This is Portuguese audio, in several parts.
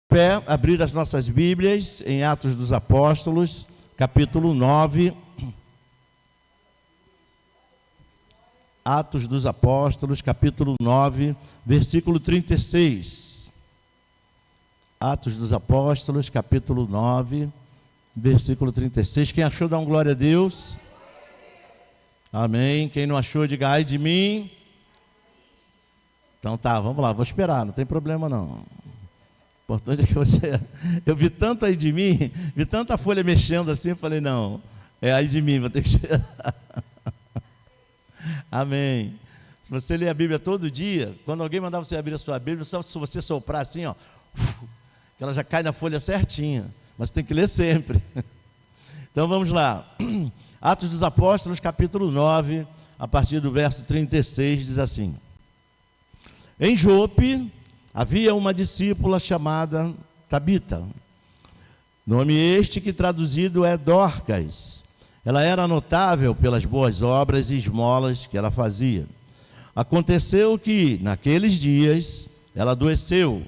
Pé, abrir as nossas Bíblias em Atos dos Apóstolos, capítulo 9. Atos dos Apóstolos, capítulo 9, versículo 36. Atos dos Apóstolos, capítulo 9, versículo 36. Quem achou, dá um glória a Deus. Amém. Quem não achou, diga ai de mim. Então tá, vamos lá, vou esperar, não tem problema não. O importante é que você... Eu vi tanto aí de mim, vi tanta folha mexendo assim, eu falei, não, é aí de mim, vou ter que esperar. Amém. Se você ler a Bíblia todo dia, quando alguém mandar você abrir a sua Bíblia, só se você soprar assim, ó, que ela já cai na folha certinha, mas tem que ler sempre. Então vamos lá. Atos dos Apóstolos, capítulo 9, a partir do verso 36, diz assim: Em Jope havia uma discípula chamada Tabita, nome este que traduzido é Dorcas. Ela era notável pelas boas obras e esmolas que ela fazia. Aconteceu que, naqueles dias, ela adoeceu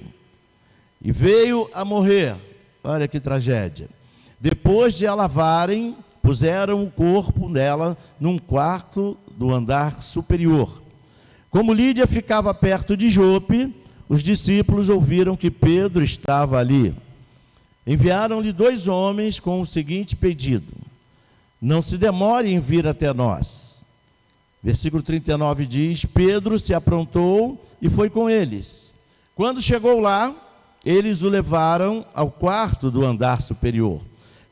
e veio a morrer. Olha que tragédia. Depois de a lavarem, puseram o corpo dela num quarto do andar superior. Como Lídia ficava perto de Jope, os discípulos ouviram que Pedro estava ali. Enviaram-lhe 2 homens com o seguinte pedido: não se demore em vir até nós. Versículo 39 diz: Pedro se aprontou e foi com eles. Quando chegou lá, eles o levaram ao quarto do andar superior.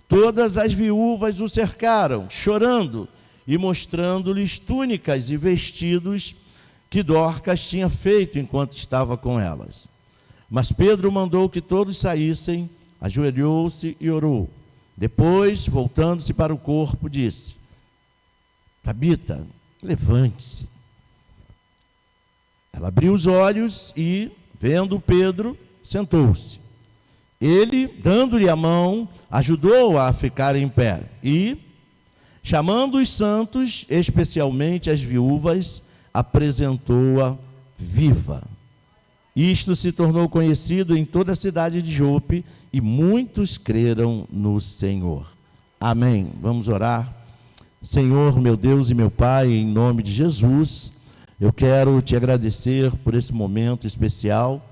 Todas as viúvas o cercaram, chorando e mostrando-lhes túnicas e vestidos que Dorcas tinha feito enquanto estava com elas. Mas Pedro mandou que todos saíssem, ajoelhou-se e orou. Depois, voltando-se para o corpo, disse: Tabita, levante-se. Ela abriu os olhos e, vendo Pedro, sentou-se. Ele, dando-lhe a mão, ajudou-a a ficar em pé e, chamando os santos, especialmente as viúvas, apresentou-a viva. Isto se tornou conhecido em toda a cidade de Jope e muitos creram no Senhor. Amém. Vamos orar. Senhor, meu Deus e meu Pai, em nome de Jesus, eu quero te agradecer por esse momento especial,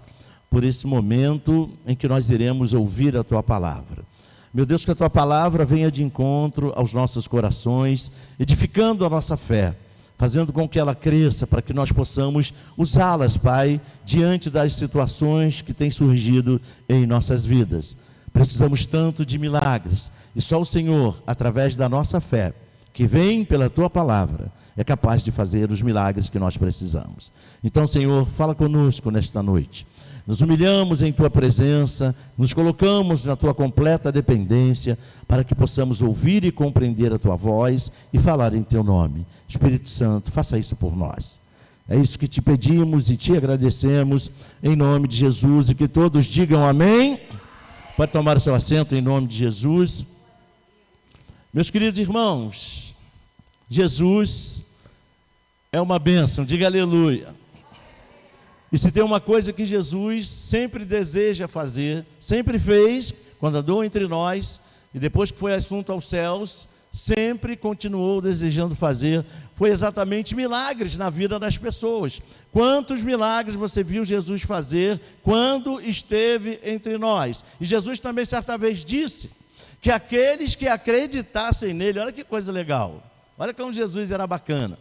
por esse momento em que nós iremos ouvir a tua palavra. Meu Deus, que a tua palavra venha de encontro aos nossos corações, edificando a nossa fé, fazendo com que ela cresça, para que nós possamos usá-las, Pai, diante das situações que têm surgido em nossas vidas. Precisamos tanto de milagres, e só o Senhor, através da nossa fé, que vem pela Tua palavra, é capaz de fazer os milagres que nós precisamos. Então, Senhor, fala conosco nesta noite. Nos humilhamos em Tua presença, nos colocamos na Tua completa dependência, para que possamos ouvir e compreender a Tua voz e falar em Teu nome. Espírito Santo, faça isso por nós. É isso que te pedimos e te agradecemos, em nome de Jesus, e que todos digam amém. Pode tomar o seu assento em nome de Jesus. Meus queridos irmãos, Jesus é uma bênção, diga aleluia. E se tem uma coisa que Jesus sempre deseja fazer, sempre fez, quando andou entre nós, e depois que foi assunto aos céus, sempre continuou desejando fazer, foi exatamente milagres na vida das pessoas. Quantos milagres você viu Jesus fazer quando esteve entre nós? E Jesus também certa vez disse que aqueles que acreditassem nele, olha que coisa legal, olha como Jesus era bacana.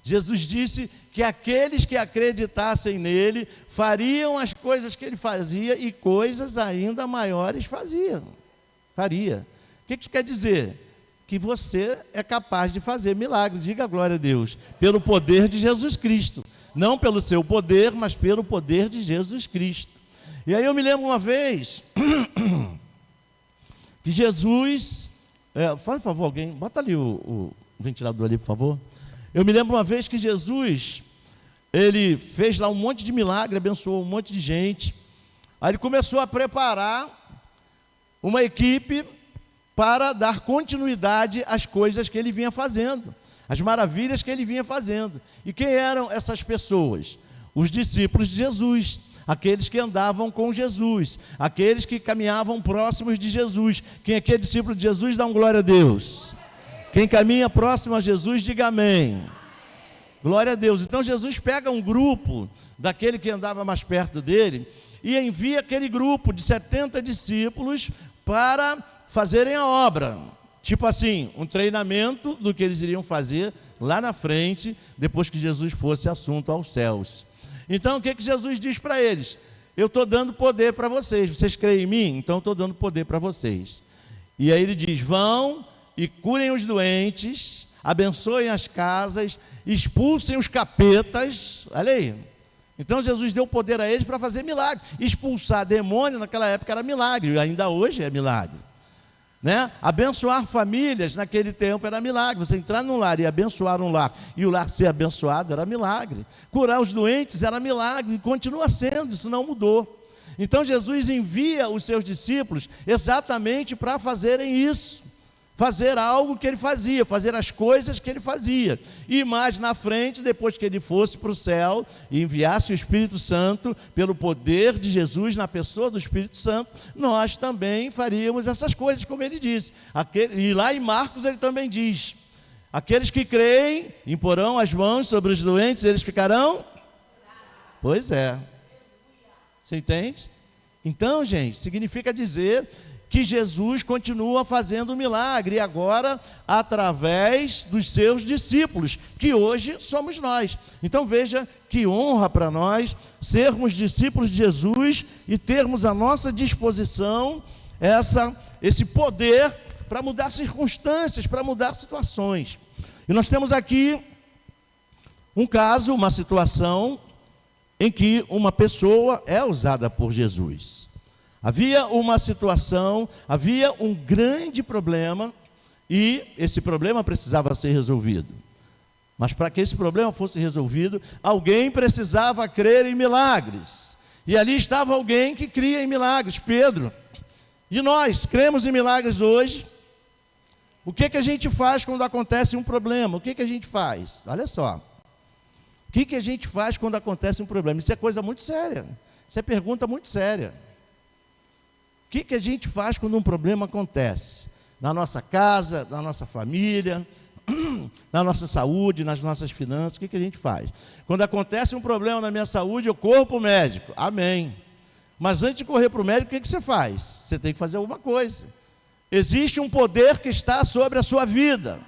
Jesus disse que aqueles que acreditassem nele fariam as coisas que ele fazia e coisas ainda maiores faria. O que isso quer dizer? Que você é capaz de fazer milagre, diga glória a Deus, pelo poder de Jesus Cristo, não pelo seu poder, mas pelo poder de Jesus Cristo. E aí eu me lembro uma vez que Jesus, por favor, alguém, bota ali o ventilador ali, por favor. Eu me lembro uma vez que Jesus, ele fez lá um monte de milagre, abençoou um monte de gente, aí ele começou a preparar uma equipe para dar continuidade às coisas que ele vinha fazendo, as maravilhas que ele vinha fazendo. E quem eram essas pessoas? Os discípulos de Jesus. aqueles que andavam com Jesus, aqueles que caminhavam próximos de Jesus. Quem aqui é discípulo de Jesus, dá um glória a Deus. Quem caminha próximo a Jesus, diga amém. Glória a Deus. Então Jesus pega um grupo daquele que andava mais perto dele e envia aquele grupo de 70 discípulos para fazerem a obra. Tipo assim, um treinamento do que eles iriam fazer lá na frente, depois que Jesus fosse assunto aos céus. Então o que Jesus diz para eles? Eu estou dando poder para vocês. Vocês creem em mim? Então estou dando poder para vocês. E aí ele diz, vão e curem os doentes, abençoem as casas, expulsem os capetas. Olha aí. Então Jesus deu poder a eles para fazer milagre. Expulsar demônio naquela época era milagre, e ainda hoje é milagre, né? Abençoar famílias naquele tempo era milagre. Você entrar num lar e abençoar um lar, e o lar ser abençoado era milagre. Curar os doentes era milagre, e continua sendo, isso não mudou. Então Jesus envia os seus discípulos exatamente para fazerem isso, fazer algo que ele fazia, fazer as coisas que ele fazia. E mais na frente, depois que ele fosse para o céu e enviasse o Espírito Santo, pelo poder de Jesus na pessoa do Espírito Santo, nós também faríamos essas coisas, como ele disse. E lá em Marcos ele também diz, aqueles que creem, imporão as mãos sobre os doentes, eles ficarão? Pois é. Você entende? Então, gente, significa dizer que Jesus continua fazendo milagre, e agora através dos seus discípulos, que hoje somos nós. Então veja que honra para nós sermos discípulos de Jesus e termos à nossa disposição esse poder para mudar circunstâncias, para mudar situações. E nós temos aqui um caso, uma situação em que uma pessoa é usada por Jesus. Havia uma situação, havia um grande problema, e esse problema precisava ser resolvido. Mas para que esse problema fosse resolvido, alguém precisava crer em milagres. E ali estava alguém que cria em milagres, Pedro. E nós cremos em milagres hoje. O que a gente faz quando acontece um problema? O que a gente faz? Olha só. O que a gente faz quando acontece um problema? Isso é coisa muito séria. Isso é pergunta muito séria. O que a gente faz quando um problema acontece? Na nossa casa, na nossa família, na nossa saúde, nas nossas finanças, o que a gente faz? Quando acontece um problema na minha saúde, eu corro para o médico. Amém. Mas antes de correr para o médico, o que você faz? Você tem que fazer alguma coisa. Existe um poder que está sobre a sua vida.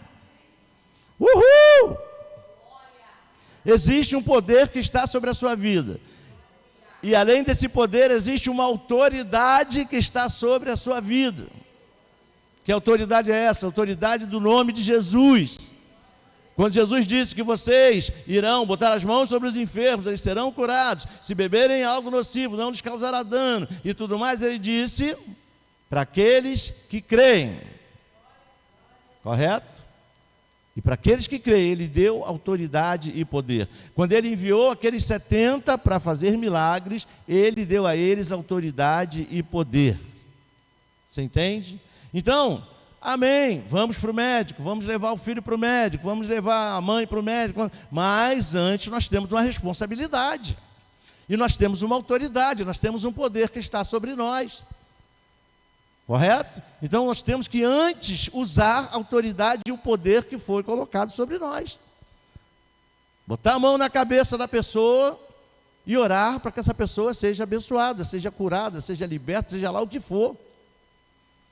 Uhul! Existe um poder que está sobre a sua vida. E além desse poder, existe uma autoridade que está sobre a sua vida. Que autoridade é essa? A autoridade do nome de Jesus. Quando Jesus disse que vocês irão botar as mãos sobre os enfermos, eles serão curados. Se beberem algo nocivo, não lhes causará dano. E tudo mais, ele disse para aqueles que creem. Correto? E para aqueles que creem, ele deu autoridade e poder. Quando ele enviou aqueles 70 para fazer milagres, ele deu a eles autoridade e poder. Você entende? Então, amém, vamos para o médico, vamos levar o filho para o médico, vamos levar a mãe para o médico. Mas antes nós temos uma responsabilidade. E nós temos uma autoridade, nós temos um poder que está sobre nós. Correto? Então nós temos que antes usar a autoridade e o poder que foi colocado sobre nós. Botar a mão na cabeça da pessoa e orar para que essa pessoa seja abençoada, seja curada, seja liberta, seja lá o que for.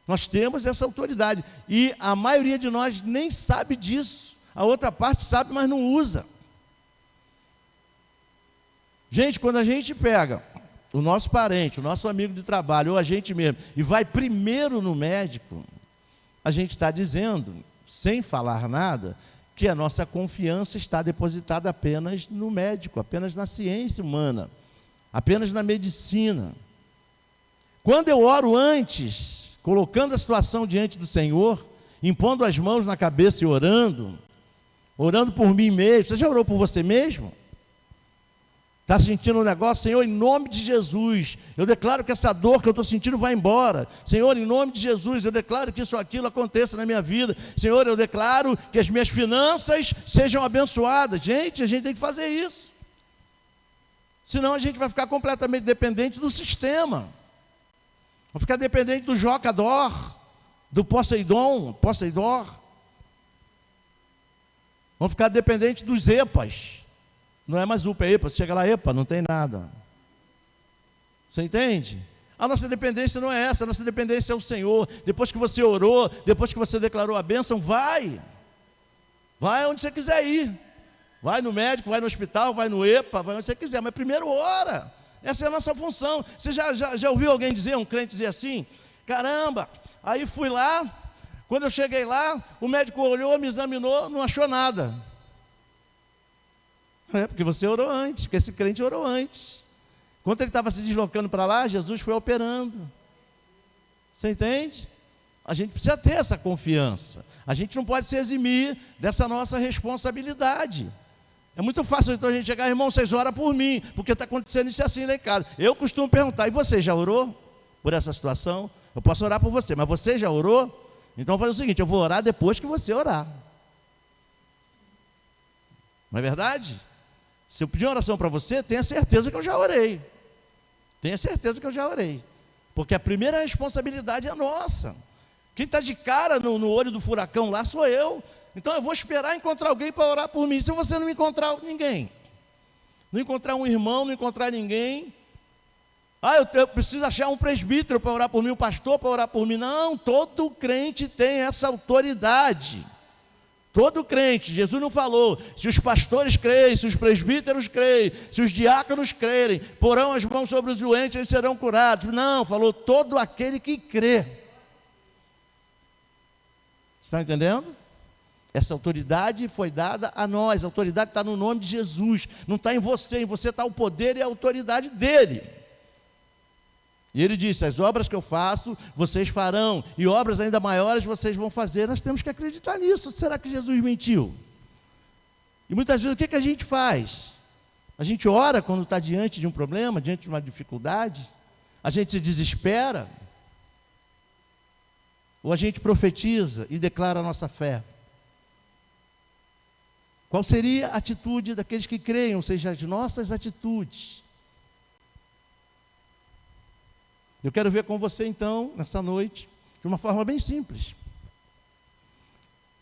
Nós temos essa autoridade e a maioria de nós nem sabe disso. A outra parte sabe, mas não usa. Gente, quando a gente pega o nosso parente, o nosso amigo de trabalho, ou a gente mesmo, e vai primeiro no médico, a gente está dizendo, sem falar nada, que a nossa confiança está depositada apenas no médico, apenas na ciência humana, apenas na medicina. Quando eu oro antes, colocando a situação diante do Senhor, impondo as mãos na cabeça e orando por mim mesmo, você já orou por você mesmo? Está sentindo um negócio? Senhor, em nome de Jesus, eu declaro que essa dor que eu estou sentindo vai embora. Senhor, em nome de Jesus, eu declaro que isso ou aquilo aconteça na minha vida. Senhor, eu declaro que as minhas finanças sejam abençoadas. Gente, a gente tem que fazer isso. Senão a gente vai ficar completamente dependente do sistema. Vai ficar dependente do Jocador, do Poseidon, Poseidor. Vamos ficar dependente dos EPAs. Não é mais UPA, EPA. Você chega lá, EPA, não tem nada. Você entende? A nossa dependência não é essa, a nossa dependência é o Senhor. Depois que você orou, depois que você declarou a bênção, vai. Vai onde você quiser ir. Vai no médico, vai no hospital, vai no EPA, vai onde você quiser. Mas primeiro ora. Essa é a nossa função. Você já ouviu alguém dizer, um crente dizer assim? Caramba, aí fui lá, quando eu cheguei lá, o médico olhou, me examinou, não achou nada. É, porque você orou antes, porque esse crente orou antes. Quando ele estava se deslocando para lá, Jesus foi operando. Você entende? A gente precisa ter essa confiança. A gente não pode se eximir dessa nossa responsabilidade. É muito fácil então a gente chegar, irmão, vocês oram por mim, porque está acontecendo isso assim lá em casa. Eu costumo perguntar, e você já orou por essa situação? Eu posso orar por você, mas você já orou? Então faz o seguinte, eu vou orar depois que você orar. Não é verdade? Se eu pedir uma oração para você, tenha certeza que eu já orei. Tenha certeza que eu já orei. Porque a primeira responsabilidade é nossa. Quem está de cara no olho do furacão lá sou eu. Então eu vou esperar encontrar alguém para orar por mim. Se você não encontrar ninguém, não encontrar um irmão, não encontrar ninguém, eu preciso achar um presbítero para orar por mim, um pastor para orar por mim. Não, todo crente tem essa autoridade. Todo crente, Jesus não falou, se os pastores creem, se os presbíteros creem, se os diáconos crerem, porão as mãos sobre os doentes, eles serão curados. Não, falou todo aquele que crê. Você está entendendo? Essa autoridade foi dada a nós, a autoridade está no nome de Jesus, não está em você está o poder e a autoridade dele. E ele disse, as obras que eu faço, vocês farão, e obras ainda maiores vocês vão fazer. Nós temos que acreditar nisso. Será que Jesus mentiu? E muitas vezes o que a gente faz? A gente ora quando está diante de um problema, diante de uma dificuldade, a gente se desespera, ou a gente profetiza e declara a nossa fé. Qual seria a atitude daqueles que creem, ou seja, as nossas atitudes? Eu quero ver com você então, nessa noite, de uma forma bem simples,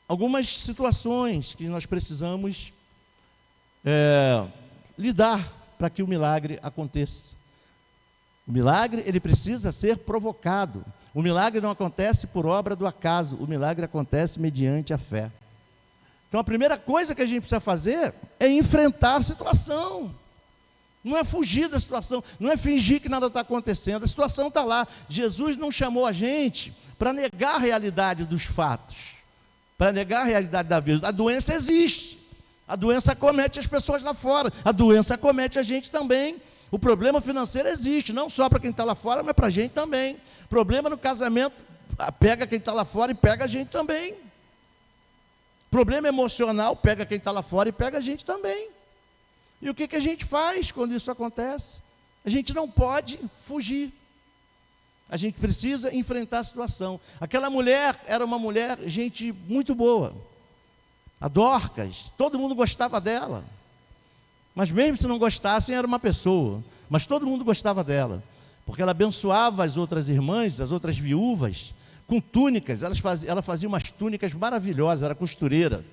algumas situações que nós precisamos lidar para que o milagre aconteça. O milagre, ele precisa ser provocado. O milagre não acontece por obra do acaso, o milagre acontece mediante a fé. Então a primeira coisa que a gente precisa fazer é enfrentar a situação. Não é fugir da situação, não é fingir que nada está acontecendo, a situação está lá. Jesus não chamou a gente para negar a realidade dos fatos, para negar a realidade da vida. A doença existe, a doença acomete as pessoas lá fora, a doença acomete a gente também. O problema financeiro existe, não só para quem está lá fora, mas para a gente também. Problema no casamento, pega quem está lá fora e pega a gente também. Problema emocional, pega quem está lá fora e pega a gente também. E o que a gente faz quando isso acontece? A gente não pode fugir. A gente precisa enfrentar a situação. Aquela mulher era uma mulher, gente muito boa. A Dorcas, todo mundo gostava dela. Mas mesmo se não gostassem, era uma pessoa. Mas todo mundo gostava dela. Porque ela abençoava as outras irmãs, as outras viúvas, com túnicas. Ela fazia umas túnicas maravilhosas, era costureira.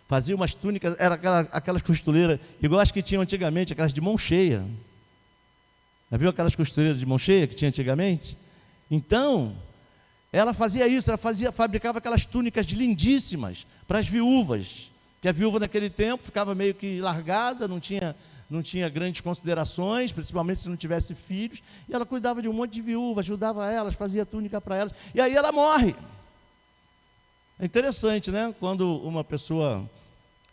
Fazia umas túnicas, era aquelas costureiras, igual as que tinham antigamente, aquelas de mão cheia. Já viu aquelas costureiras de mão cheia que tinha antigamente? Então, ela fazia isso, fabricava aquelas túnicas lindíssimas para as viúvas, que a viúva naquele tempo ficava meio que largada, não tinha grandes considerações, principalmente se não tivesse filhos, e ela cuidava de um monte de viúvas, ajudava elas, fazia túnica para elas, e aí ela morre. É interessante, né? Quando uma pessoa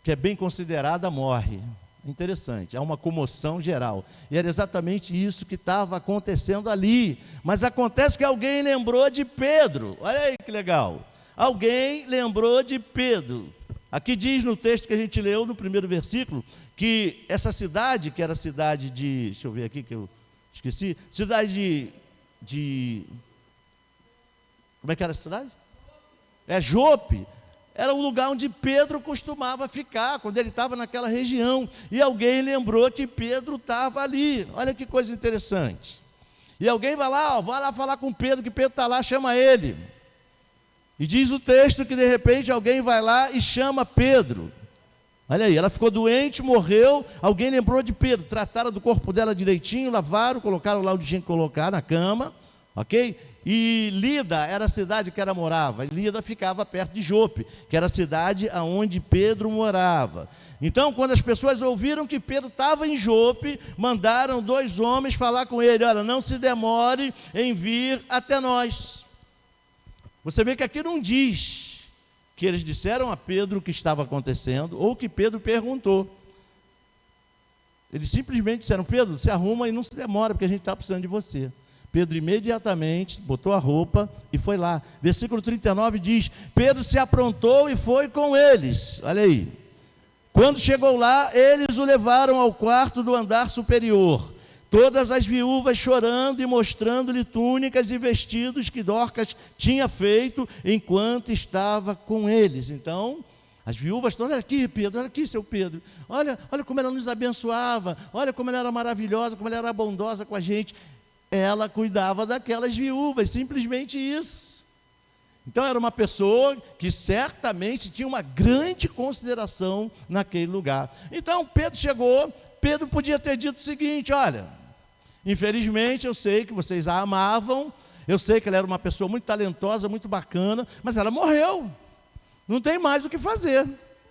que é bem considerada morre. É interessante, há uma comoção geral. E era exatamente isso que estava acontecendo ali. Mas acontece que alguém lembrou de Pedro. Olha aí que legal. Alguém lembrou de Pedro. Aqui diz no texto que a gente leu, no primeiro versículo, que essa cidade, que era a cidade de... Deixa eu ver aqui que eu esqueci. Cidade de como é que era a cidade? Jope. era o lugar onde Pedro costumava ficar, quando ele estava naquela região. E alguém lembrou que Pedro estava ali. Olha que coisa interessante. E alguém vai lá falar com Pedro, que Pedro está lá, chama ele. E diz o texto que de repente alguém vai lá e chama Pedro. Olha aí, ela ficou doente, morreu, alguém lembrou de Pedro, trataram do corpo dela direitinho, lavaram, colocaram lá onde tinha que colocar, na cama, ok? E Lida era a cidade que ela morava, e Lida ficava perto de Jope, que era a cidade onde Pedro morava. Então, quando as pessoas ouviram que Pedro estava em Jope, mandaram 2 homens falar com ele: olha, não se demore em vir até nós. Você vê que aqui não diz que eles disseram a Pedro o que estava acontecendo, ou que Pedro perguntou. Eles simplesmente disseram: Pedro, se arruma e não se demora, porque a gente está precisando de você. Pedro imediatamente botou a roupa e foi lá. Versículo 39 diz: Pedro se aprontou e foi com eles. Olha aí. Quando chegou lá, eles o levaram ao quarto do andar superior. Todas as viúvas chorando e mostrando-lhe túnicas e vestidos que Dorcas tinha feito enquanto estava com eles. Então, as viúvas estão: olha aqui, Pedro, olha aqui, seu Pedro. Olha como ela nos abençoava, olha como ela era maravilhosa, como ela era bondosa com a gente. Ela cuidava daquelas viúvas, simplesmente isso. Então era uma pessoa que certamente tinha uma grande consideração naquele lugar. Então Pedro chegou, Pedro podia ter dito o seguinte: olha, infelizmente eu sei que vocês a amavam, eu sei que ela era uma pessoa muito talentosa, muito bacana, mas ela morreu, não tem mais o que fazer.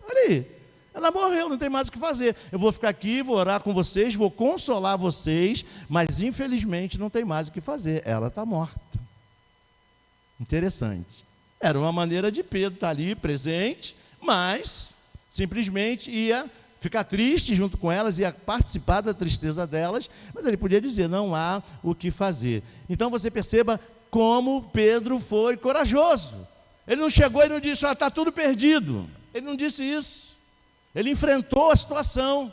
Olha aí, ela morreu, não tem mais o que fazer. Eu vou ficar aqui, vou orar com vocês, vou consolar vocês, mas infelizmente não tem mais o que fazer, ela está morta. Interessante. Era uma maneira de Pedro estar ali presente, mas simplesmente ia ficar triste junto com elas, ia participar da tristeza delas, mas ele podia dizer: não há o que fazer. Então você perceba como Pedro foi corajoso. Ele não chegou e não disse: está tudo perdido. Ele não disse isso. Ele enfrentou a situação.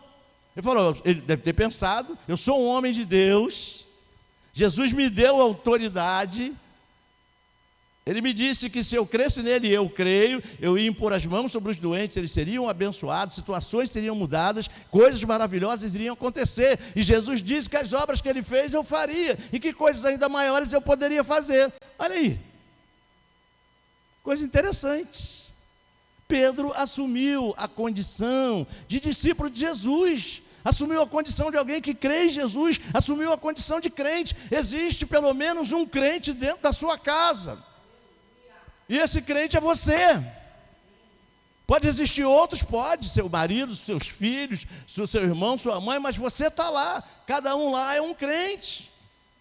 Ele falou, ele deve ter pensado: eu sou um homem de Deus, Jesus me deu autoridade, ele me disse que se eu cresce nele, eu creio, eu ia impor as mãos sobre os doentes, eles seriam abençoados, situações seriam mudadas, coisas maravilhosas iriam acontecer, e Jesus disse que as obras que ele fez eu faria, e que coisas ainda maiores eu poderia fazer. Olha aí, coisa interessante. Pedro assumiu a condição de discípulo de Jesus, assumiu a condição de alguém que crê em Jesus, assumiu a condição de crente. Existe pelo menos um crente dentro da sua casa, e esse crente é você. Pode existir outros, pode, seu marido, seus filhos, seu irmão, sua mãe, mas você está lá, cada um lá é um crente,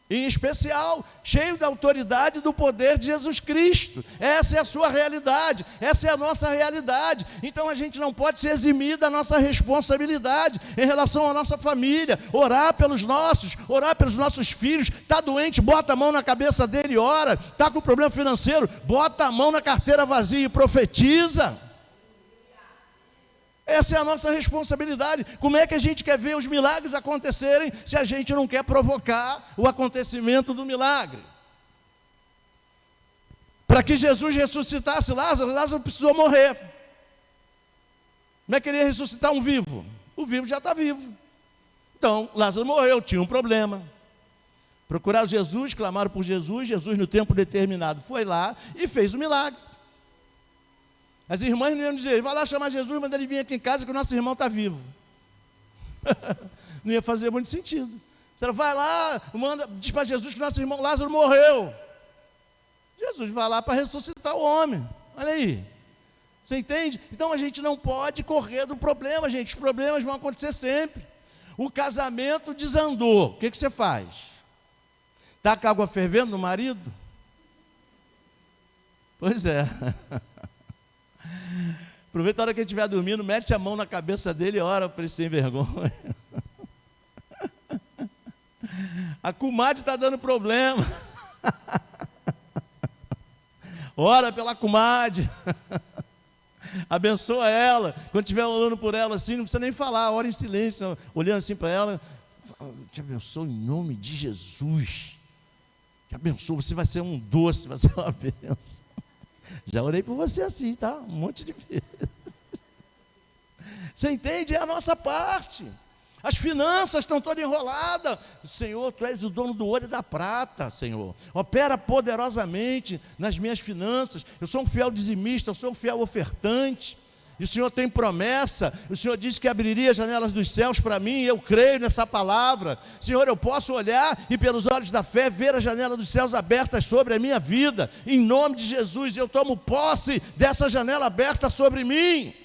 em especial, cheio da autoridade e do poder de Jesus Cristo. Essa é a sua realidade, essa é a nossa realidade. Então a gente não pode se eximir da nossa responsabilidade em relação à nossa família, orar pelos nossos filhos. Está doente, bota a mão na cabeça dele e ora. Está com problema financeiro, bota a mão na carteira vazia e profetiza. Essa é a nossa responsabilidade. Como é que a gente quer ver os milagres acontecerem se a gente não quer provocar o acontecimento do milagre? Para que Jesus ressuscitasse Lázaro, Lázaro precisou morrer. Como é que ele ia ressuscitar um vivo? O vivo já está vivo. Então, Lázaro morreu, tinha um problema. Procuraram Jesus, clamaram por Jesus, Jesus no tempo determinado foi lá e fez o milagre. As irmãs não iam dizer: vai lá chamar Jesus, manda ele vir aqui em casa que o nosso irmão está vivo. Não ia fazer muito sentido. Você vai lá, diz para Jesus que o nosso irmão Lázaro morreu. Jesus vai lá para ressuscitar o homem. Olha aí. Você entende? Então a gente não pode correr do problema, gente. Os problemas vão acontecer sempre. O casamento desandou. O que você faz? Está com a água fervendo no marido? Pois é. Aproveita a hora que ele estiver dormindo, mete a mão na cabeça dele e ora para ele sem vergonha. A comadre está dando problema. Ora pela comadre. Abençoa ela. Quando estiver orando por ela assim, não precisa nem falar, ora em silêncio, olhando assim para ela. Te abençoo em nome de Jesus. Te abençoo, você vai ser um doce, vai ser uma bênção. Já orei por você assim, tá? Um monte de vezes. Você entende? É a nossa parte. As finanças estão todas enroladas. Senhor, Tu és o dono do ouro e da prata, Senhor. Opera poderosamente nas minhas finanças. Eu sou um fiel dizimista, eu sou um fiel ofertante. E o Senhor tem promessa. O Senhor disse que abriria as janelas dos céus para mim, e eu creio nessa palavra. Senhor, eu posso olhar e pelos olhos da fé ver a janela dos céus abertas sobre a minha vida. Em nome de Jesus, eu tomo posse dessa janela aberta sobre mim.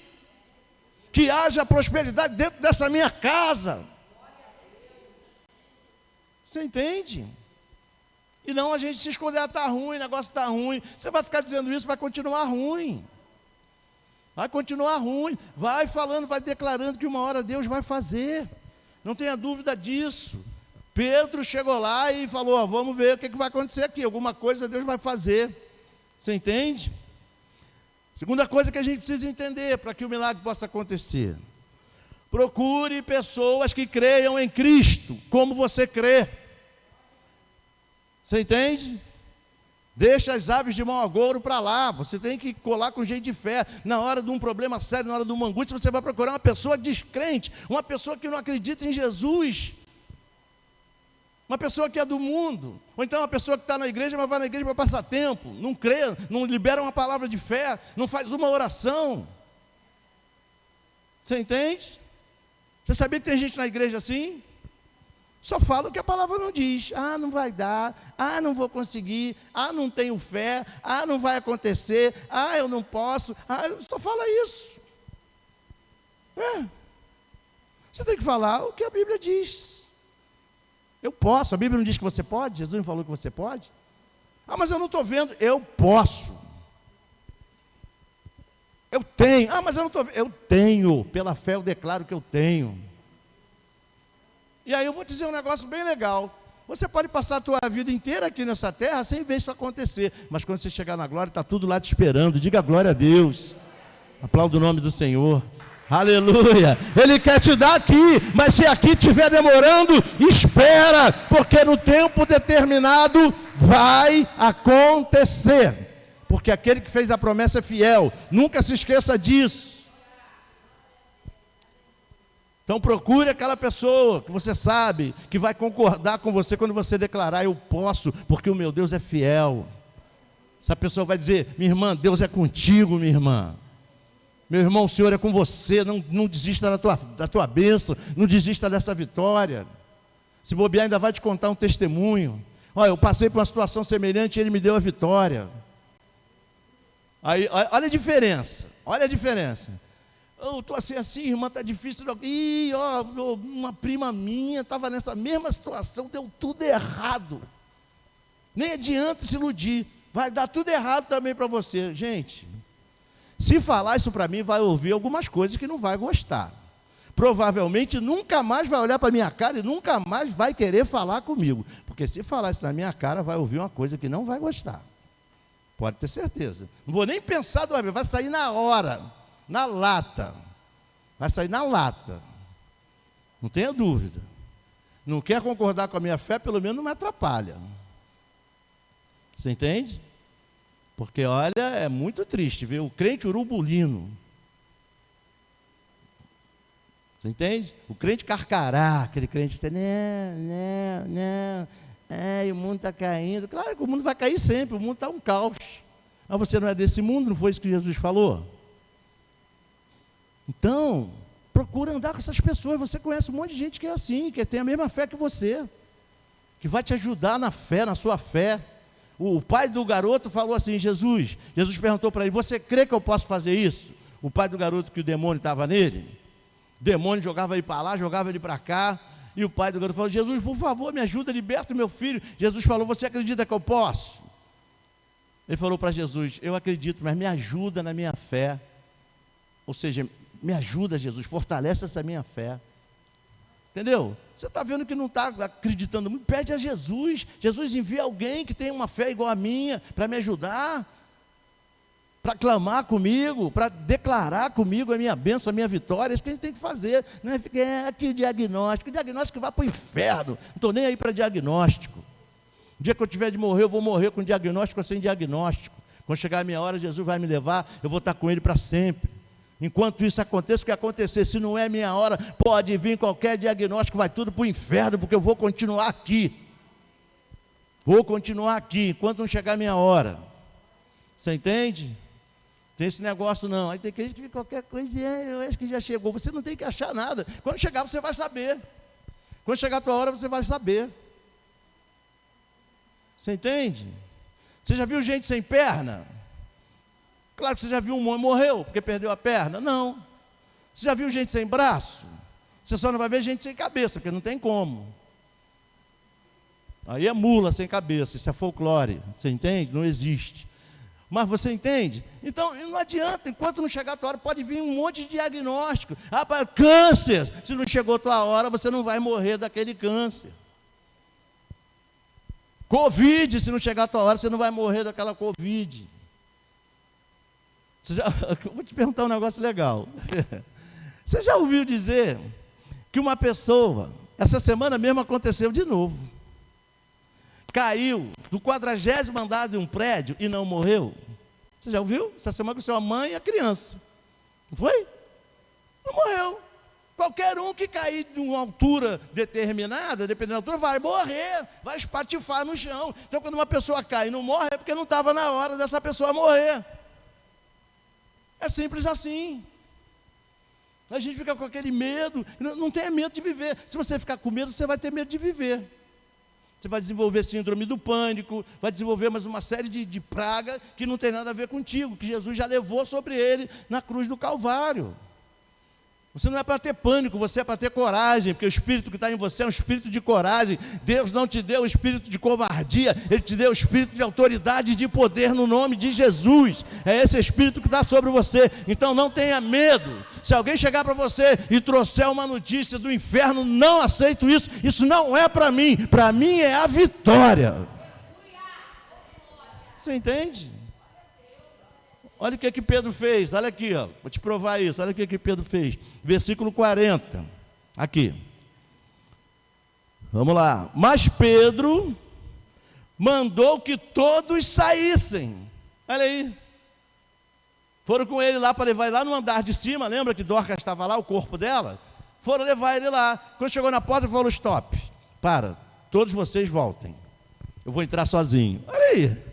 Que haja prosperidade dentro dessa minha casa. Você entende? E não a gente se esconder, está ruim, o negócio está ruim. Você vai ficar dizendo isso, vai continuar ruim. Vai continuar ruim. Vai falando, vai declarando que uma hora Deus vai fazer. Não tenha dúvida disso. Pedro chegou lá e falou, vamos ver o que vai acontecer aqui. Alguma coisa Deus vai fazer. Você entende? Segunda coisa que a gente precisa entender para que o milagre possa acontecer. Procure pessoas que creiam em Cristo, como você crê. Você entende? Deixa as aves de mau agouro para lá. Você tem que colar com gente de fé. Na hora de um problema sério, na hora de uma angústia, você vai procurar uma pessoa descrente, uma pessoa que não acredita em Jesus. Uma pessoa que é do mundo, ou então uma pessoa que está na igreja, mas vai na igreja para passar tempo, não crê, não libera uma palavra de fé, não faz uma oração. Você entende? Você sabia que tem gente na igreja assim? Só fala o que a palavra não diz. Ah, não vai dar, ah, não vou conseguir, ah, não tenho fé, ah, não vai acontecer, ah, eu não posso, ah, só fala isso. Você tem que falar o que a Bíblia diz. Eu posso, a Bíblia não diz que você pode? Jesus não falou que você pode? Ah, mas eu não estou vendo. Eu posso. Eu tenho. Ah, mas eu não estou vendo. Eu tenho. Pela fé eu declaro que eu tenho. E aí eu vou dizer um negócio bem legal. Você pode passar a tua vida inteira aqui nessa terra sem ver isso acontecer. Mas quando você chegar na glória, está tudo lá te esperando. Diga glória a Deus. Aplauda o nome do Senhor. Aleluia, Ele quer te dar aqui, mas se aqui estiver demorando, espera, porque no tempo determinado vai acontecer, porque aquele que fez a promessa é fiel, nunca se esqueça disso. Então procure aquela pessoa que você sabe, que vai concordar com você quando você declarar, eu posso, porque o meu Deus é fiel. Essa pessoa vai dizer, minha irmã, Deus é contigo, minha irmã. Meu irmão, o Senhor é com você, não desista da tua bênção, não desista dessa vitória. Se bobear, ainda vai te contar um testemunho. Olha, eu passei por uma situação semelhante e Ele me deu a vitória. Aí, olha a diferença, Eu estou assim, irmã, está difícil. Ih, ó, uma prima minha estava nessa mesma situação, deu tudo errado. Nem adianta se iludir, vai dar tudo errado também para você. Gente, se falar isso para mim, vai ouvir algumas coisas que não vai gostar. Provavelmente nunca mais vai olhar para a minha cara e nunca mais vai querer falar comigo. Porque se falar isso na minha cara, vai ouvir uma coisa que não vai gostar. Pode ter certeza. Não vou nem pensar duas vezes, vai sair na hora, na lata. Vai sair na lata. Não tenha dúvida. Não quer concordar com a minha fé, pelo menos não me atrapalha. Você entende? Porque, olha, é muito triste ver o crente urubulino. Você entende? O crente carcará, aquele crente que não, o mundo está caindo. Claro que o mundo vai cair sempre, o mundo está um caos. Mas você não é desse mundo, não foi isso que Jesus falou? Então, procura andar com essas pessoas. Você conhece um monte de gente que é assim, que tem a mesma fé que você, que vai te ajudar na fé, na sua fé. O pai do garoto falou assim, Jesus perguntou para ele, você crê que eu posso fazer isso? O pai do garoto, que o demônio estava nele, o demônio jogava ele para lá, jogava ele para cá, e o pai do garoto falou, Jesus, por favor, me ajuda, liberta o meu filho. Jesus falou, você acredita que eu posso? Ele falou para Jesus, eu acredito, mas me ajuda na minha fé. Ou seja, me ajuda, Jesus, fortalece essa minha fé. Entendeu? Você está vendo que não está acreditando muito, pede a Jesus. Jesus envia alguém que tem uma fé igual a minha, para me ajudar, para clamar comigo, para declarar comigo a minha bênção, a minha vitória. É isso que a gente tem que fazer. Não é ficar aqui diagnóstico que vai para o inferno. Não estou nem aí para diagnóstico. O dia que eu tiver de morrer, eu vou morrer com diagnóstico ou sem diagnóstico. Quando chegar a minha hora, Jesus vai me levar, eu vou estar com Ele para sempre. Enquanto isso aconteça, o que acontecer, se não é minha hora, pode vir qualquer diagnóstico, vai tudo para o inferno, porque eu vou continuar aqui. Vou continuar aqui, enquanto não chegar a minha hora. Você entende? Tem esse negócio não. Aí tem gente que qualquer coisa, eu acho que já chegou. Você não tem que achar nada. Quando chegar, você vai saber. Quando chegar a tua hora, você vai saber. Você entende? Você já viu gente sem perna? Claro que você já viu um homem morreu porque perdeu a perna. Não. Você já viu gente sem braço? Você só não vai ver gente sem cabeça, porque não tem como. Aí é mula sem cabeça, isso é folclore. Você entende? Não existe. Mas você entende? Então, não adianta, enquanto não chegar a tua hora, pode vir um monte de diagnóstico. Câncer, se não chegou a tua hora, você não vai morrer daquele câncer. Covid, se não chegar a tua hora, você não vai morrer daquela Covid. Eu vou te perguntar um negócio legal. Você já ouviu dizer que uma pessoa, essa semana mesmo aconteceu de novo, caiu do 40º andar de um prédio e não morreu? Você já ouviu? Essa semana com sua mãe e a criança. Não foi? Não morreu. Qualquer um que cair de uma altura determinada, dependendo da altura, vai morrer, vai espatifar no chão. Então, quando uma pessoa cai e não morre, é porque não estava na hora dessa pessoa morrer. É simples assim. A gente fica com aquele medo, não tenha medo de viver. Se você ficar com medo, você vai ter medo de viver. Você vai desenvolver síndrome do pânico, vai desenvolver mais uma série de praga que não tem nada a ver contigo, que Jesus já levou sobre ele na cruz do Calvário. Você não é para ter pânico, você é para ter coragem, porque o espírito que está em você é um espírito de coragem. Deus não te deu o espírito de covardia, Ele te deu o espírito de autoridade e de poder no nome de Jesus. É esse espírito que está sobre você. Então não tenha medo. Se alguém chegar para você e trouxer uma notícia do inferno, não aceito isso. Isso não é para mim é a vitória. Você entende? Olha o que Pedro fez, olha aqui, ó, vou te provar isso, olha o que Pedro fez, versículo 40, aqui, vamos lá, mas Pedro mandou que todos saíssem, olha aí, foram com ele lá para levar ele lá no andar de cima, lembra que Dorcas estava lá, o corpo dela, foram levar ele lá, quando chegou na porta, ele falou, stop, para, todos vocês voltem, eu vou entrar sozinho, olha aí,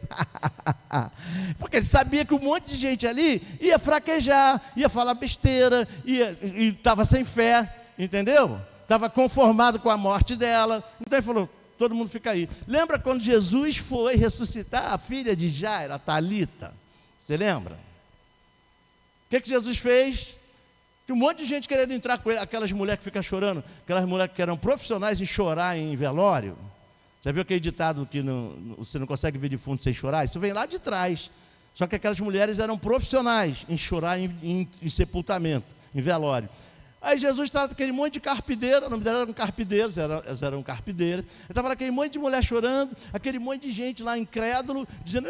porque ele sabia que um monte de gente ali ia fraquejar, ia falar besteira, e estava sem fé, entendeu? Estava conformado com a morte dela, então ele falou, todo mundo fica aí. Lembra quando Jesus foi ressuscitar a filha de Jairo, a Talita? Você lembra? O que Jesus fez? Tinha um monte de gente querendo entrar com ele, aquelas mulheres que ficam chorando, aquelas mulheres que eram profissionais em chorar em velório. Já viu aquele ditado que você não consegue ver defunto sem chorar? Isso vem lá de trás. Só que aquelas mulheres eram profissionais em chorar em sepultamento, em velório. Aí Jesus estava com aquele monte de carpideira, o nome dela eram carpideiros, elas eram carpideiras. Estava aquele monte de mulher chorando, aquele monte de gente lá incrédulo, dizendo,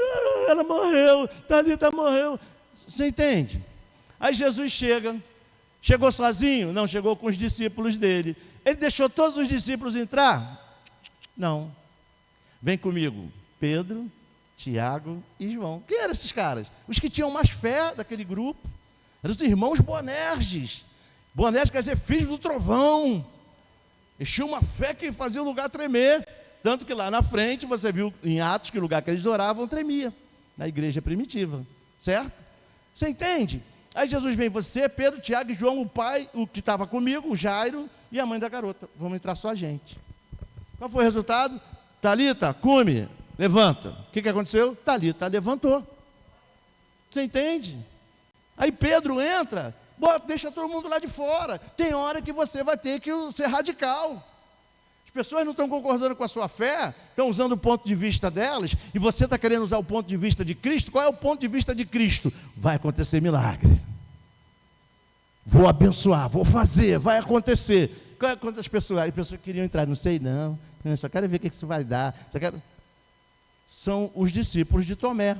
ela morreu, Talita morreu. Você entende? Aí Jesus chegou sozinho? Não, chegou com os discípulos dele. Ele deixou todos os discípulos entrar? Não. Vem comigo, Pedro, Tiago e João. Quem eram esses caras? Os que tinham mais fé daquele grupo. Eram os irmãos Boanerges. Boanerges quer dizer filhos do trovão. Eles tinham uma fé que fazia o lugar tremer. Tanto que lá na frente, você viu em Atos que o lugar que eles oravam tremia. Na igreja primitiva. Certo? Você entende? Aí Jesus vem, você, Pedro, Tiago e João, o pai, o que estava comigo, o Jairo e a mãe da garota. Vamos entrar só a gente. Qual foi o resultado? Talita, cume, levanta. O que aconteceu? Talita levantou. Você entende? Aí Pedro entra, deixa todo mundo lá de fora. Tem hora que você vai ter que ser radical. As pessoas não estão concordando com a sua fé, estão usando o ponto de vista delas, e você está querendo usar o ponto de vista de Cristo. Qual é o ponto de vista de Cristo? Vai acontecer milagre. Vou abençoar, vou fazer, vai acontecer. Quantas pessoas? As pessoas queriam entrar, não sei não, só quero ver o que isso vai dar. São os discípulos de Tomé.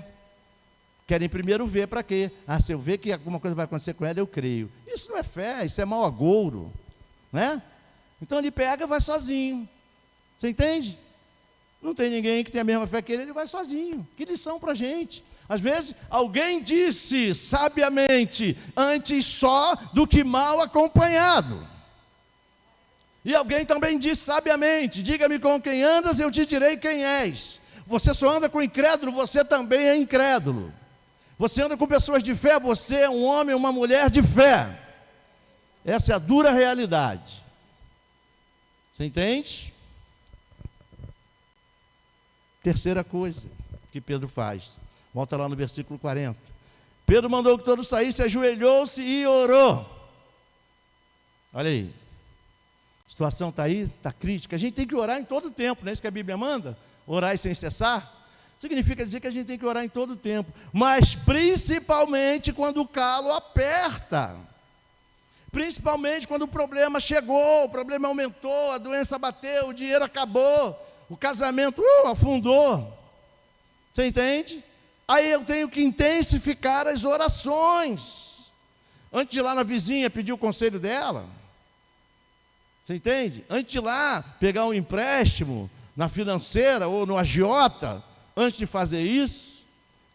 Querem primeiro ver para quê? Se eu ver que alguma coisa vai acontecer com ela, eu creio. Isso não é fé, isso é mau agouro, né? Então ele pega e vai sozinho. Você entende? Não tem ninguém que tenha a mesma fé que ele vai sozinho. Que lição para a gente. Às vezes, alguém disse sabiamente, antes só do que mal acompanhado. E alguém também disse sabiamente, diga-me com quem andas, eu te direi quem és. Você só anda com incrédulo, você também é incrédulo. Você anda com pessoas de fé, você é um homem, uma mulher de fé. Essa é a dura realidade. Você entende? Terceira coisa que Pedro faz. Volta lá no versículo 40. Pedro mandou que todos saíssem, ajoelhou-se e orou. Olha aí. A situação está aí, está crítica. A gente tem que orar em todo tempo, não é isso que a Bíblia manda? Orar sem cessar. Significa dizer que a gente tem que orar em todo tempo. Mas principalmente quando o calo aperta. Principalmente quando o problema chegou, o problema aumentou, a doença bateu, o dinheiro acabou, o casamento afundou. Você entende? Aí eu tenho que intensificar as orações. Antes de ir lá na vizinha pedir o conselho dela. Você entende? Antes de ir lá pegar um empréstimo na financeira ou no agiota, antes de fazer isso,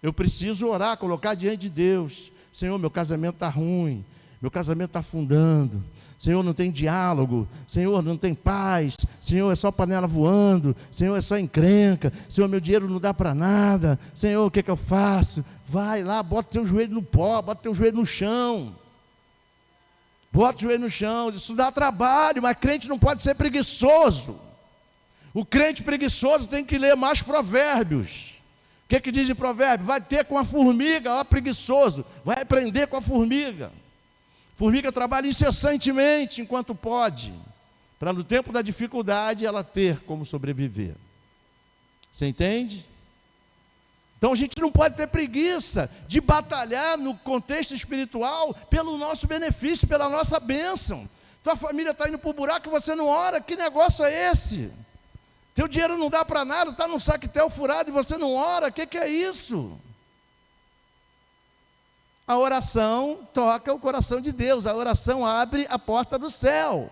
eu preciso orar, colocar diante de Deus. Senhor, meu casamento está ruim, meu casamento está afundando. Senhor, não tem diálogo. Senhor, não tem paz. Senhor, é só panela voando. Senhor, é só encrenca. Senhor, meu dinheiro não dá para nada. Senhor, o que eu faço? Vai lá, bota teu joelho no pó, bota teu joelho no chão. Bota o joelho no chão. Isso dá trabalho, mas crente não pode ser preguiçoso. O crente preguiçoso tem que ler mais provérbios. O que diz em provérbio? Vai ter com a formiga, ó preguiçoso. Vai aprender com a formiga. Formiga trabalha incessantemente enquanto pode, para no tempo da dificuldade ela ter como sobreviver. Você entende? Então a gente não pode ter preguiça de batalhar no contexto espiritual pelo nosso benefício, pela nossa bênção. Tua família está indo para o buraco e você não ora, que negócio é esse? Teu dinheiro não dá para nada, está num saquetel furado e você não ora, o que é isso? A oração toca o coração de Deus, a oração abre a porta do céu.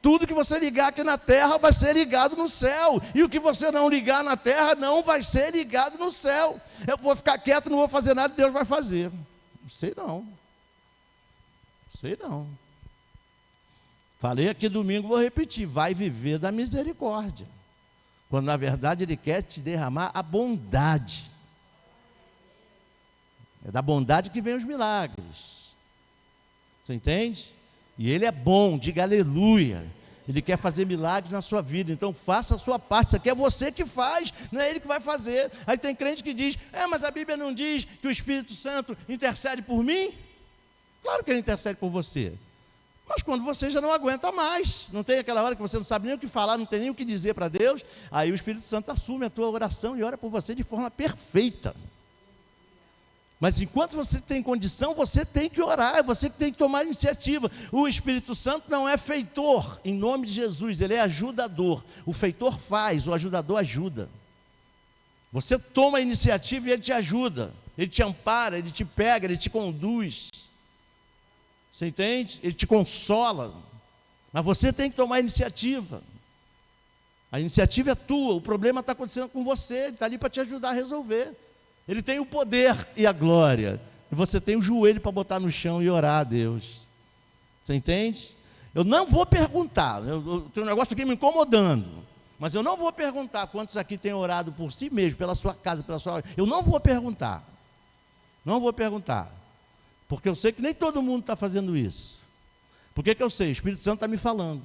Tudo que você ligar aqui na terra vai ser ligado no céu, e o que você não ligar na terra não vai ser ligado no céu. Eu vou ficar quieto, não vou fazer nada, Deus vai fazer. Não sei não. Sei não. Falei aqui domingo, vou repetir, vai viver da misericórdia, quando na verdade Ele quer te derramar a bondade. É da bondade que vem os milagres. Você entende? E Ele é bom, diga aleluia. Ele quer fazer milagres na sua vida, então faça a sua parte. Isso aqui é você que faz, não é Ele que vai fazer. Aí tem crente que diz, mas a Bíblia não diz que o Espírito Santo intercede por mim? Claro que Ele intercede por você. Mas quando você já não aguenta mais, não tem aquela hora que você não sabe nem o que falar, não tem nem o que dizer para Deus, aí o Espírito Santo assume a tua oração e ora por você de forma perfeita. Mas enquanto você tem condição, você tem que orar, é você que tem que tomar iniciativa. O Espírito Santo não é feitor, em nome de Jesus, ele é ajudador. O feitor faz, o ajudador ajuda. Você toma a iniciativa e ele te ajuda, ele te ampara, ele te pega, ele te conduz. Você entende? Ele te consola. Mas você tem que tomar a iniciativa. A iniciativa é tua, o problema está acontecendo com você, ele está ali para te ajudar a resolver. Ele tem o poder e a glória. E você tem o joelho para botar no chão e orar a Deus. Você entende? Eu não vou perguntar, tem um negócio aqui me incomodando, mas eu não vou perguntar quantos aqui têm orado por si mesmo, pela sua casa, pela sua... Eu não vou perguntar. Não vou perguntar. Porque eu sei que nem todo mundo está fazendo isso. Por que eu sei? O Espírito Santo está me falando.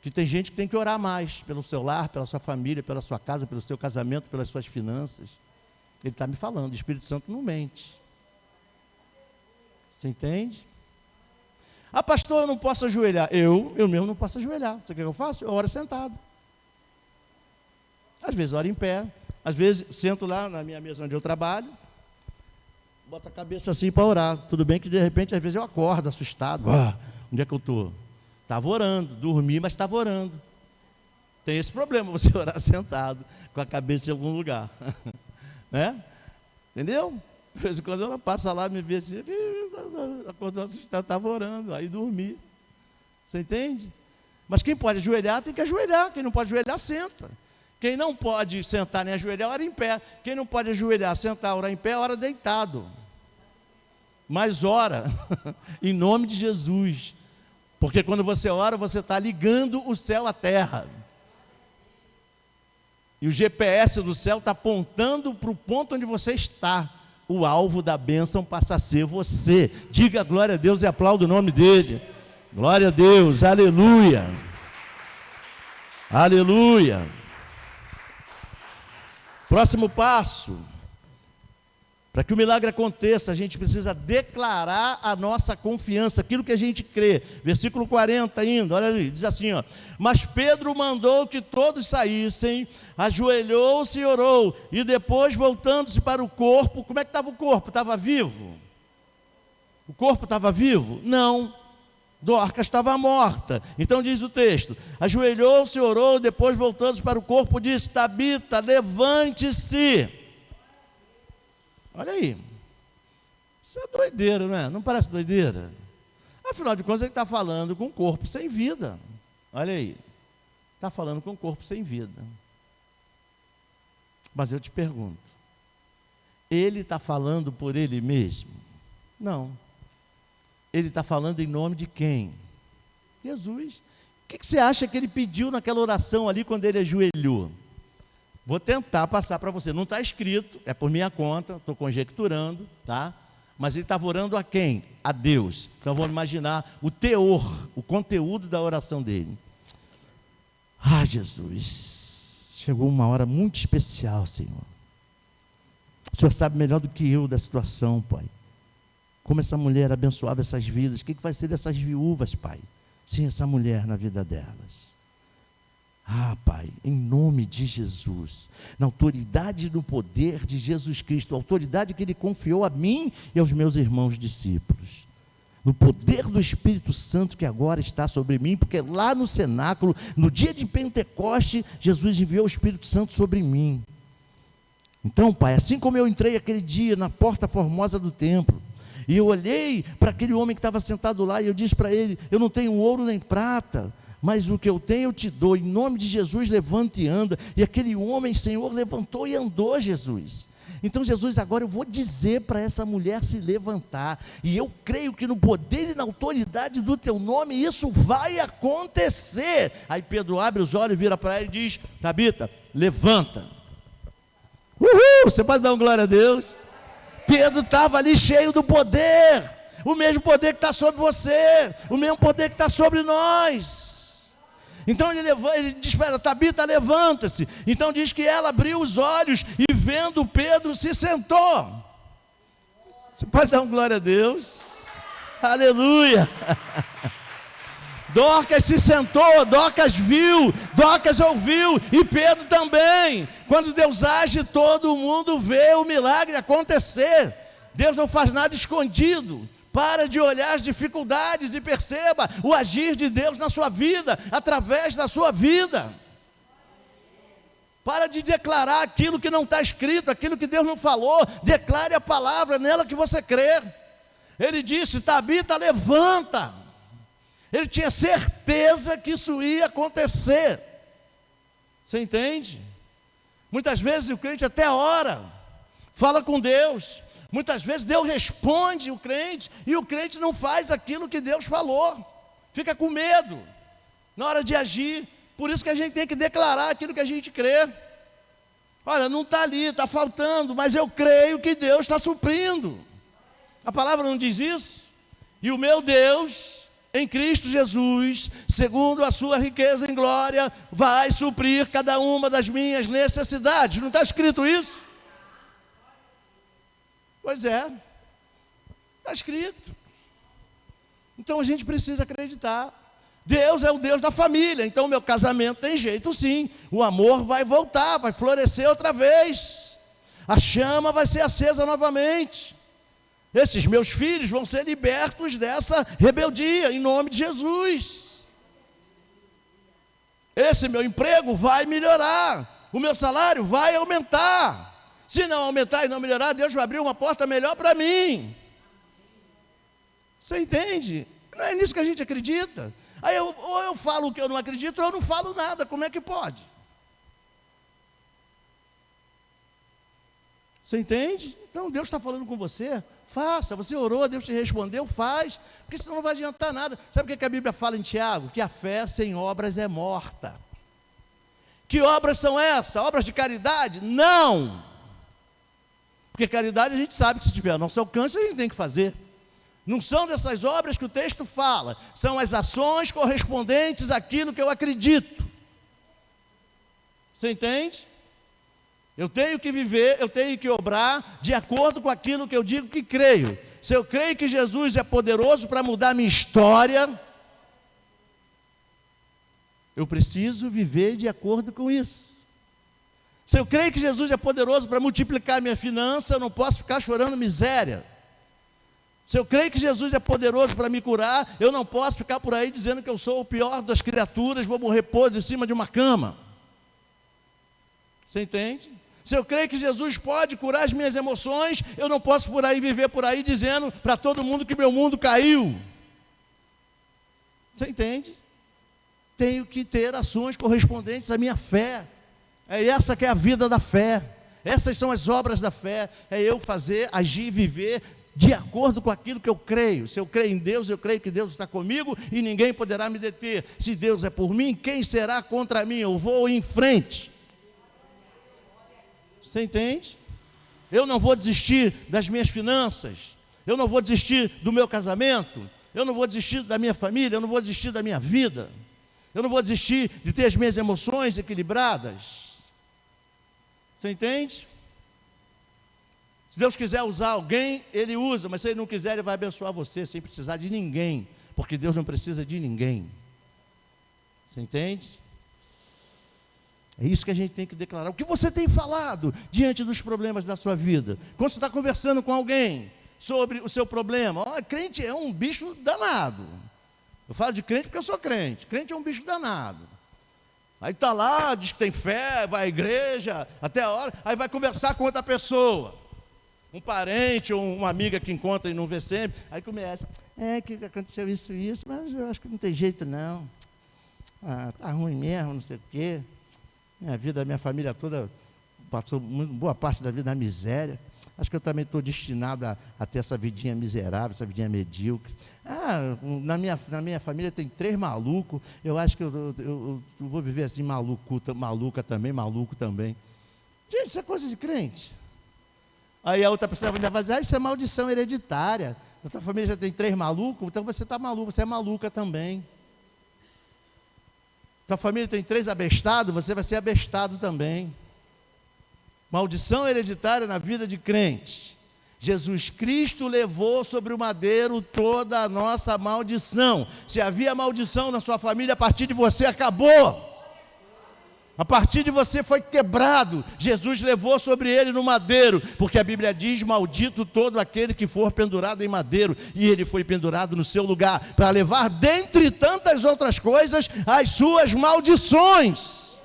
Que tem gente que tem que orar mais pelo seu lar, pela sua família, pela sua casa, pelo seu casamento, pelas suas finanças. Ele está me falando, o Espírito Santo não mente. Você entende? Pastor, eu não posso ajoelhar. Eu mesmo não posso ajoelhar. Sabe o que eu faço? Eu oro sentado. Às vezes oro em pé. Às vezes sento lá na minha mesa onde eu trabalho. Boto a cabeça assim para orar. Tudo bem que de repente, às vezes eu acordo assustado. Onde é que eu estou? Estava orando, dormi, mas estava orando. Tem esse problema, você orar sentado, com a cabeça em algum lugar. Né? Entendeu? De vez em quando ela passa lá e me vê assim, acordou assustado, estava orando, aí dormi. Você entende? Mas quem pode ajoelhar, tem que ajoelhar. Quem não pode ajoelhar, senta. Quem não pode sentar nem ajoelhar, ora em pé. Quem não pode ajoelhar, sentar, orar em pé, ora deitado. Mas ora, em nome de Jesus. Porque quando você ora, você está ligando o céu à terra. E o GPS do céu está apontando para o ponto onde você está. O alvo da bênção passa a ser você. Diga glória a Deus e aplauda o nome dele. Glória a Deus, aleluia. Aleluia. Próximo passo. Para que o milagre aconteça, a gente precisa declarar a nossa confiança, aquilo que a gente crê. Versículo 40 ainda, olha ali, diz assim, ó: mas Pedro mandou que todos saíssem, ajoelhou-se e orou, e depois voltando-se para o corpo. Como é que estava o corpo? Estava vivo? O corpo estava vivo? Não, Dorcas estava morta. Então diz o texto, ajoelhou-se, orou, depois voltando-se para o corpo, disse: Tabita, levante-se. Olha aí, isso é doideira, não é? Não parece doideira? Afinal de contas, ele está falando com um corpo sem vida. Olha aí, está falando com um corpo sem vida. Mas eu te pergunto, ele está falando por ele mesmo? Não. Ele está falando em nome de quem? Jesus. O que você acha que ele pediu naquela oração ali quando ele ajoelhou? Vou tentar passar para você, não está escrito, é por minha conta, estou conjecturando, tá? Mas ele estava orando a quem? A Deus. Então vamos imaginar o teor, o conteúdo da oração dele. Ah, Jesus, chegou uma hora muito especial, Senhor. O Senhor sabe melhor do que eu da situação, Pai. Como essa mulher abençoava essas vidas, o que vai ser dessas viúvas, Pai? Sem essa mulher na vida delas. Ah, Pai, em nome de Jesus, na autoridade e no poder de Jesus Cristo, a autoridade que Ele confiou a mim e aos meus irmãos discípulos, no poder do Espírito Santo que agora está sobre mim, porque lá no cenáculo, no dia de Pentecoste, Jesus enviou o Espírito Santo sobre mim. Então, Pai, assim como eu entrei aquele dia na porta formosa do templo, e eu olhei para aquele homem que estava sentado lá, e eu disse para ele: eu não tenho ouro nem prata, mas o que eu tenho eu te dou, em nome de Jesus, levanta e anda. E aquele homem, Senhor, levantou e andou, Jesus. Então, Jesus, agora eu vou dizer para essa mulher se levantar, e eu creio que no poder e na autoridade do teu nome, isso vai acontecer. Aí Pedro abre os olhos, vira para ela e diz: Tabita, levanta. Uhul, você pode dar uma glória a Deus? Pedro estava ali cheio do poder, o mesmo poder que está sobre você, o mesmo poder que está sobre nós. Então ele diz para ela: Tabita, levanta-se. Então diz que ela abriu os olhos e, vendo Pedro, se sentou. Você pode dar uma glória a Deus? Aleluia. Dorcas se sentou, Dorcas viu, Dorcas ouviu, e Pedro também. Quando Deus age, todo mundo vê o milagre acontecer. Deus não faz nada escondido. Para de olhar as dificuldades e perceba o agir de Deus na sua vida, através da sua vida. Para de declarar aquilo que não está escrito, aquilo que Deus não falou. Declare a palavra, nela que você crê. Ele disse: Tabita, levanta. Ele tinha certeza que isso ia acontecer. Você entende? Muitas vezes o crente até ora, fala com Deus. Muitas vezes Deus responde o crente, e o crente não faz aquilo que Deus falou. Fica com medo na hora de agir. Por isso que a gente tem que declarar aquilo que a gente crê. Olha, não está ali, está faltando, mas eu creio que Deus está suprindo. A palavra não diz isso? E o meu Deus, em Cristo Jesus, segundo a sua riqueza em glória, vai suprir cada uma das minhas necessidades. Não está escrito isso? Pois é, está escrito. Então a gente precisa acreditar. Deus é o Deus da família, então o meu casamento tem jeito sim. O amor vai voltar, vai florescer outra vez. A chama vai ser acesa novamente. Esses meus filhos vão ser libertos dessa rebeldia, em nome de Jesus. Esse meu emprego vai melhorar, o meu salário vai aumentar. Se não aumentar e não melhorar, Deus vai abrir uma porta melhor para mim. Você entende? Não é nisso que a gente acredita. Aí ou eu falo o que eu não acredito, ou eu não falo nada. Como é que pode? Você entende? Então Deus está falando com você, faça. Você orou, Deus te respondeu, faz, porque senão não vai adiantar nada. Sabe o que a Bíblia fala em Tiago? Que a fé sem obras é morta. Que obras são essas? Obras de caridade? Não! Porque caridade a gente sabe que se tiver ao nosso alcance a gente tem que fazer. Não são dessas obras que o texto fala, são as ações correspondentes àquilo que eu acredito. Você entende? Eu tenho que viver, eu tenho que obrar de acordo com aquilo que eu digo que creio. Se eu creio que Jesus é poderoso para mudar a minha história, eu preciso viver de acordo com isso. Se eu creio que Jesus é poderoso para multiplicar a minha finança, eu não posso ficar chorando miséria. Se eu creio que Jesus é poderoso para me curar, eu não posso ficar por aí dizendo que eu sou o pior das criaturas, vou morrer podre em cima de uma cama. Você entende? Se eu creio que Jesus pode curar as minhas emoções, eu não posso por aí viver por aí dizendo para todo mundo que meu mundo caiu. Você entende? Tenho que ter ações correspondentes à minha fé. É essa que é a vida da fé. Essas são as obras da fé. É eu fazer, agir, viver de acordo com aquilo que eu creio. Se eu creio em Deus, eu creio que Deus está comigo e ninguém poderá me deter. Se Deus é por mim, quem será contra mim? Eu vou em frente. Você entende? Eu não vou desistir das minhas finanças, eu não vou desistir do meu casamento, eu não vou desistir da minha família, eu não vou desistir da minha vida, eu não vou desistir de ter as minhas emoções equilibradas. Você entende? Se Deus quiser usar alguém, Ele usa, mas se Ele não quiser, Ele vai abençoar você sem precisar de ninguém, porque Deus não precisa de ninguém. Você entende? É isso que a gente tem que declarar. O que você tem falado diante dos problemas da sua vida? Quando você está conversando com alguém sobre o seu problema, crente é um bicho danado. Eu falo de crente porque eu sou crente. Crente é um bicho danado. Aí está lá, diz que tem fé, vai à igreja, até a hora, aí vai conversar com outra pessoa. Um parente ou uma amiga que encontra e não vê sempre. Aí começa, que aconteceu isso, mas eu acho que não tem jeito não. Tá ruim mesmo, não sei o quê. Minha vida, minha família toda passou boa parte da vida na miséria. Acho que eu também estou destinado a ter essa vidinha miserável, essa vidinha medíocre. Na minha família tem 3 malucos. Eu acho que eu vou viver assim maluca também, maluco também. Gente, isso é coisa de crente. Aí a outra pessoa vai dizer, isso é maldição hereditária. A tua família já tem 3 malucos, então você está maluco, você é maluca também. Sua família tem 3 abestados, você vai ser abestado também. Maldição hereditária na vida de crente. Jesus Cristo levou sobre o madeiro toda a nossa maldição. Se havia maldição na sua família, a partir de você acabou. A partir de você foi quebrado. Jesus levou sobre ele no madeiro, porque a Bíblia diz, maldito todo aquele que for pendurado em madeiro, e ele foi pendurado no seu lugar, para levar dentre tantas outras coisas, as suas maldições.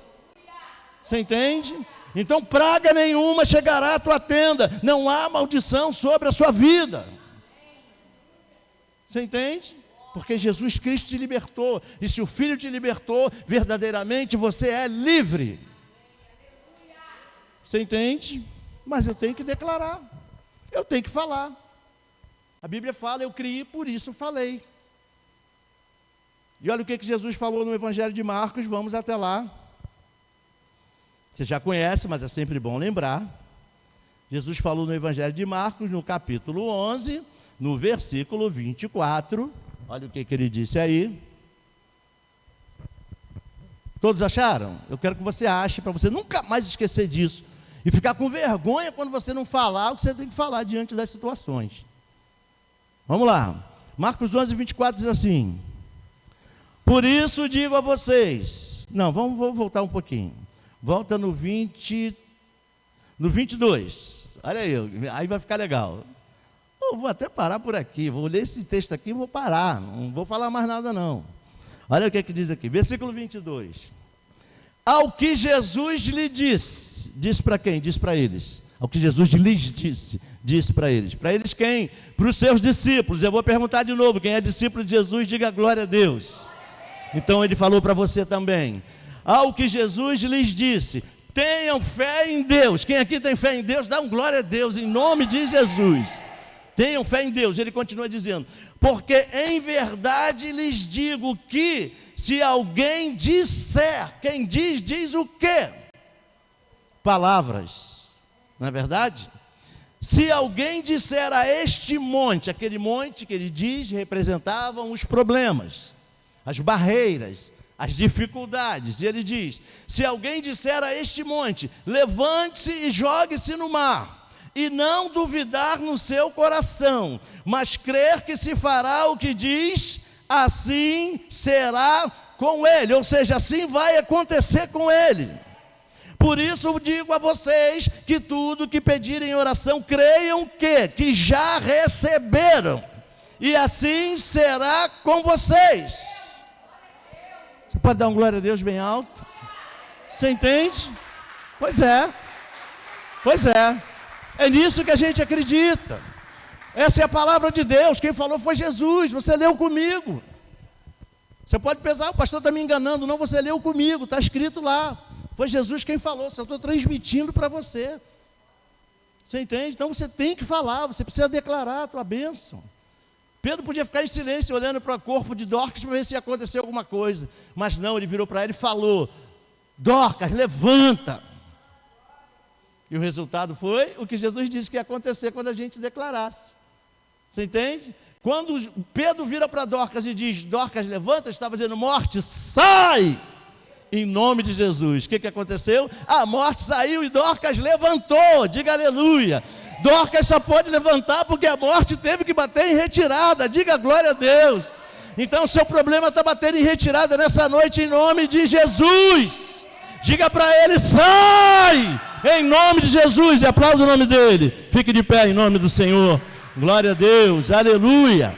Você entende? Então praga nenhuma chegará à tua tenda, não há maldição sobre a sua vida. Você entende? Porque Jesus Cristo te libertou, e se o Filho te libertou, verdadeiramente você é livre. Você entende? Mas eu tenho que declarar, eu tenho que falar. A Bíblia fala, eu criei, por isso falei. E olha o que Jesus falou no Evangelho de Marcos, vamos até lá. Você já conhece, mas é sempre bom lembrar. Jesus falou no Evangelho de Marcos, no capítulo 11, no versículo 24, olha o que ele disse aí. Todos acharam? Eu quero que você ache, para você nunca mais esquecer disso, e ficar com vergonha quando você não falar o que você tem que falar diante das situações. Vamos lá, Marcos 11, 24 diz assim, por isso digo a vocês, vamos voltar um pouquinho, volta no 22, olha aí vai ficar legal. Eu vou até parar por aqui, vou ler esse texto aqui e vou parar, não vou falar mais nada não. Olha o que diz aqui, versículo 22. Ao que Jesus lhe disse, disse para quem? Disse para eles. Ao que Jesus lhes disse para eles. Para eles quem? Para os seus discípulos. Eu vou perguntar de novo, quem é discípulo de Jesus, diga glória a Deus. Então ele falou para você também. Ao que Jesus lhes disse, tenham fé em Deus. Quem aqui tem fé em Deus, dá um glória a Deus, em nome de Jesus. Tenham fé em Deus. Ele continua dizendo: porque em verdade lhes digo que, se alguém disser, quem diz o quê? Palavras, não é verdade? Se alguém disser a este monte, aquele monte que ele diz representavam os problemas, as barreiras, as dificuldades, e ele diz: se alguém disser a este monte, levante-se e jogue-se no mar, e não duvidar no seu coração, mas crer que se fará o que diz, assim será com ele, ou seja, assim vai acontecer com ele. Por isso digo a vocês que tudo que pedirem em oração, creiam que já receberam, e assim será com vocês. Você pode dar um glória a Deus bem alto? Você entende? Pois é. É nisso que a gente acredita. Essa é a palavra de Deus. Quem falou foi Jesus. Você leu comigo. Você pode pensar: o pastor está me enganando. Não, você leu comigo, está escrito lá. Foi Jesus quem falou. Só estou transmitindo para você. Você entende? Então você tem que falar. Você precisa declarar a tua bênção. Pedro podia ficar em silêncio, olhando para o corpo de Dorcas para ver se ia acontecer alguma coisa. Mas não, ele virou para ela e falou: Dorcas, levanta. E o resultado foi o que Jesus disse que ia acontecer quando a gente declarasse. Você entende? Quando Pedro vira para Dorcas e diz: Dorcas, levanta, estava dizendo: morte, sai! Em nome de Jesus. O que aconteceu? A morte saiu e Dorcas levantou. Diga aleluia. Dorcas só pode levantar porque a morte teve que bater em retirada. Diga glória a Deus. Então o seu problema está batendo em retirada nessa noite, em nome de Jesus. Diga para ele: sai! Em nome de Jesus. E aplauda o nome dele. Fique de pé em nome do Senhor. Glória a Deus, aleluia.